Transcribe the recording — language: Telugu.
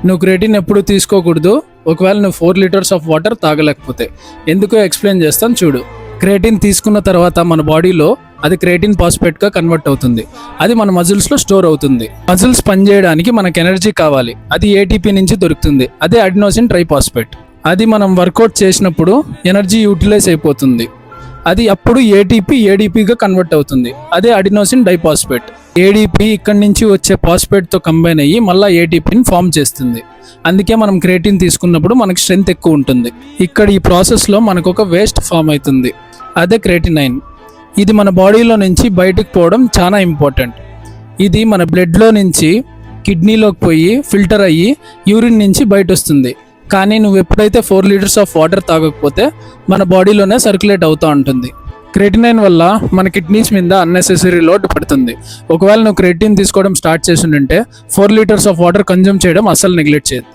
నువ్వు క్రియేటిన్ ఎప్పుడు తీసుకోకూడదు ఒకవేళ నువ్వు 4 లీటర్స్ ఆఫ్ వాటర్ తాగలేకపోతే. ఎందుకో ఎక్స్ప్లెయిన్ చేస్తాను చూడు. క్రియేటిన్ తీసుకున్న తర్వాత మన బాడీలో అది క్రియేటిన్ ఫాస్ఫేట్గా కన్వర్ట్ అవుతుంది. అది మన మజిల్స్లో స్టోర్ అవుతుంది. మజిల్స్ పనిచేయడానికి మనకు ఎనర్జీ కావాలి, అది ఏటీపీ నుంచి దొరుకుతుంది. అదే అడినోసిన్ ట్రైఫాస్ఫేట్. అది మనం వర్కౌట్ చేసినప్పుడు ఎనర్జీ యూటిలైజ్ అయిపోతుంది. అది అప్పుడు ఏడీపీగా కన్వర్ట్ అవుతుంది. అదే అడినోసిన్ డైఫాస్ఫేట్. ఏడీపీ ఇక్కడి నుంచి వచ్చే ఫాస్ఫేట్తో కంబైన్ అయ్యి మళ్ళీ ఏటీపీని ఫామ్ చేస్తుంది. అందుకే మనం క్రియేటిన్ తీసుకున్నప్పుడు మనకి స్ట్రెంత్ ఎక్కువ ఉంటుంది. ఇక్కడ ఈ ప్రాసెస్లో మనకు ఒక వేస్ట్ ఫామ్ అవుతుంది, అదే క్రియేటినైన్. ఇది మన బాడీలో నుంచి బయటకు పోవడం చాలా ఇంపార్టెంట్. ఇది మన బ్లడ్లో నుంచి కిడ్నీలోకి పోయి ఫిల్టర్ అయ్యి యూరిన్ నుంచి బయట వస్తుంది. కానీ నువ్వు ఎప్పుడైతే 4 లీటర్స్ ఆఫ్ వాటర్ తాగకపోతే మన బాడీలోనే సర్క్యులేట్ అవుతూ ఉంటుంది. క్రియేటినైన్ వల్ల మన కిడ్నీస్ మీద అన్నెసెసరీ లోడ్ పడుతుంది. ఒకవేళ నువ్వు క్రియేటిన్ తీసుకోవడం స్టార్ట్ చేసి ఉంటే 4 లీటర్స్ ఆఫ్ వాటర్ కన్జ్యూమ్ చేయడం అస్సలు నెగ్లెక్ట్ చేయదు.